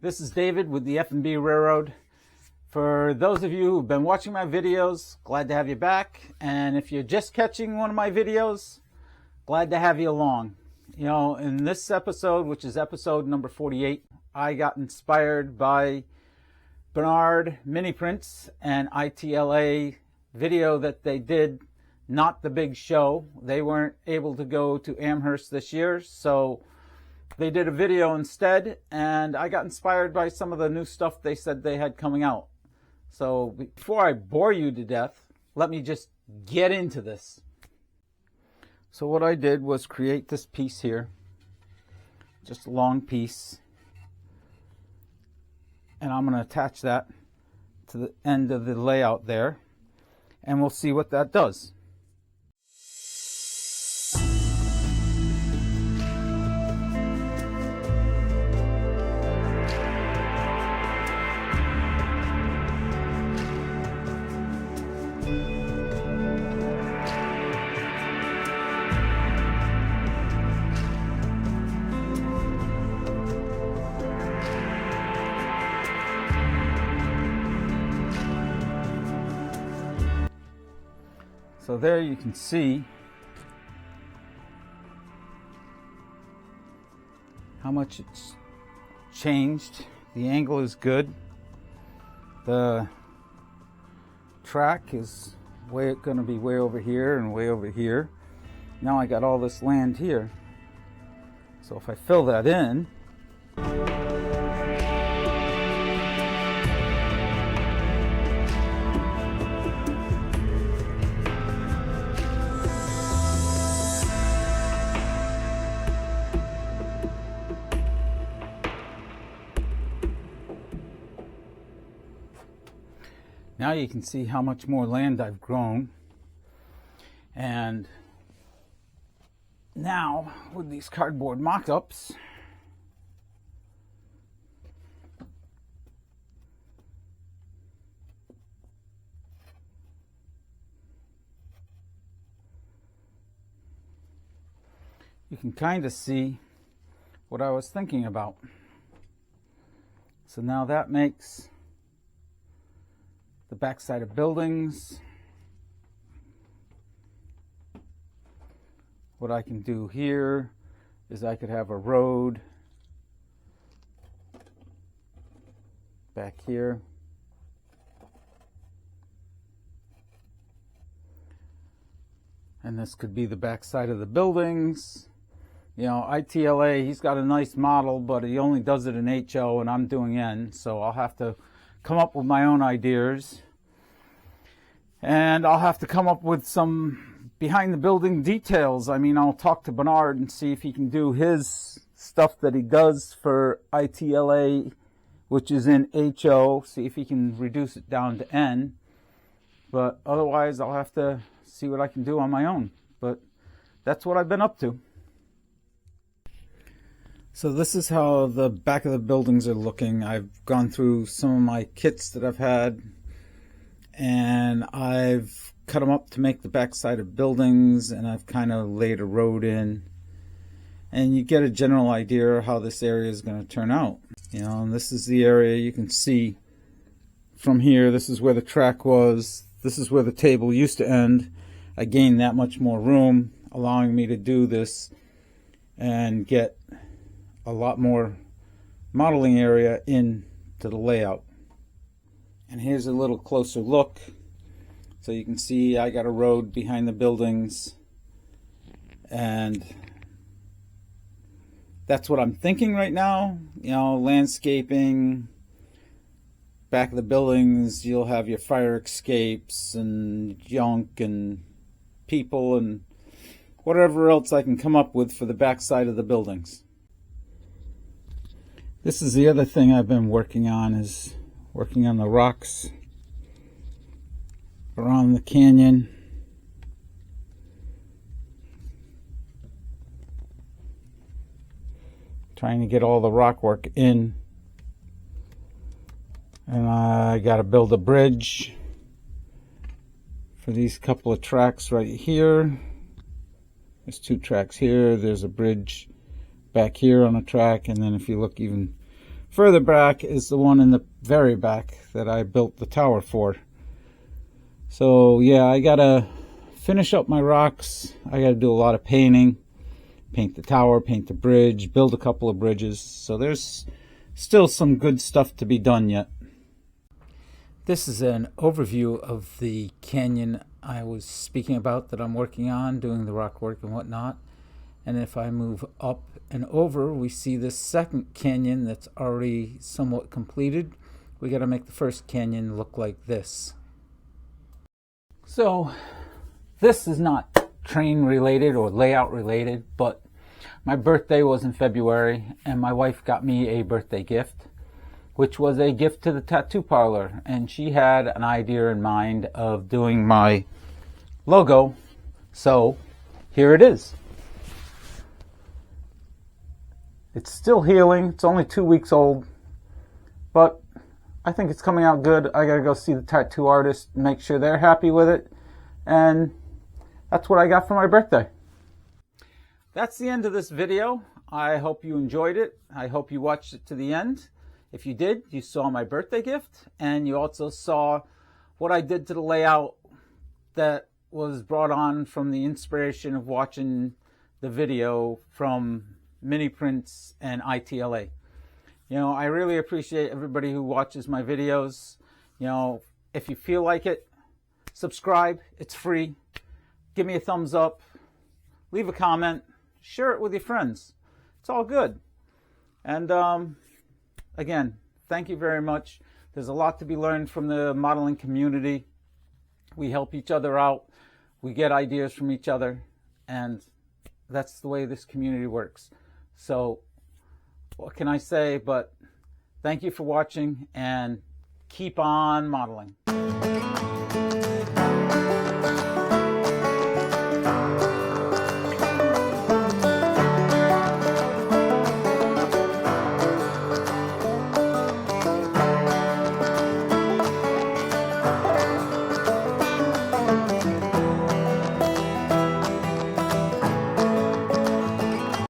This is David with the F&B Railroad. For those of you who've been watching my videos, glad to have you back. And if you're just catching one of my videos, glad to have you along. You know, in this episode, which is episode number 48, I got inspired by Bernard Mini Prints and ITLA video that they did, Not the Big Show. They weren't able to go to Amherst this year, so they did a video instead, and I got inspired by some of the new stuff they said they had coming out. So before I bore you to death, let me just get into this. So what I did was create this piece here, just a long piece, and I'm going to attach that to the end of the layout there, and we'll see what that does. So there you can see how much it's changed. The angle is good. The track is going to be way over here and way over here. Now I got all this land here. So if I fill that in, now you can see how much more land I've grown. And now with these cardboard mock-ups, you can kind of see what I was thinking about. So now that makes the backside of buildings. What I can do here is I could have a road back here. And this could be the backside of the buildings. You know, ITLA, he's got a nice model, but he only does it in HO and I'm doing N, so I'll have to come up with my own ideas, and I'll have to come up with some behind the building details. I mean, I'll talk to Bernard and see if he can do his stuff that he does for ITLA, which is in HO, see if he can reduce it down to N, but otherwise I'll have to see what I can do on my own. But that's what I've been up to. So this is how the back of the buildings are looking. I've gone through some of my kits that I've had, and I've cut them up to make the backside of buildings, and I've kind of laid a road in, and you get a general idea of how this area is going to turn out. You know, and this is the area you can see from here. This is where the track was. This is where the table used to end. I gained that much more room, allowing me to do this and get a lot more modeling area into the layout. And here's a little closer look. So you can see I got a road behind the buildings, and that's what I'm thinking right now. You know, landscaping, back of the buildings, you'll have your fire escapes and junk and people and whatever else I can come up with for the backside of the buildings. This is the other thing I've been working on, is working on the rocks around the canyon. Trying to get all the rock work in. And I got to build a bridge for these couple of tracks right here. There's two tracks here. There's a bridge back here on a track, and then if you look even further back is the one in the very back that I built the tower for. So yeah, I gotta finish up my rocks. I gotta do a lot of painting. Paint the tower, paint the bridge, build a couple of bridges. So there's still some good stuff to be done yet. This is an overview of the canyon I was speaking about that I'm working on, doing the rock work and whatnot. And if I move up and over, we see this second canyon that's already somewhat completed. We got to make the first canyon look like this. So this is not train related or layout related, but my birthday was in February and my wife got me a birthday gift, which was a gift to the tattoo parlor. And she had an idea in mind of doing my logo. So here it is. It's still healing. It's only 2 weeks old, but I think it's coming out good. I gotta go see the tattoo artist, make sure they're happy with it. And that's what I got for my birthday. That's the end of this video. I hope you enjoyed it. I hope you watched it to the end. If you did, you saw my birthday gift, and you also saw what I did to the layout that was brought on from the inspiration of watching the video from Mini Prints and ITLA. You know, I really appreciate everybody who watches my videos. You know, if you feel like it, subscribe. It's free. Give me a thumbs up. Leave a comment. Share it with your friends. It's all good. And again, thank you very much. There's a lot to be learned from the modeling community. We help each other out. We get ideas from each other. And that's the way this community works. So what can I say but thank you for watching and keep on modeling.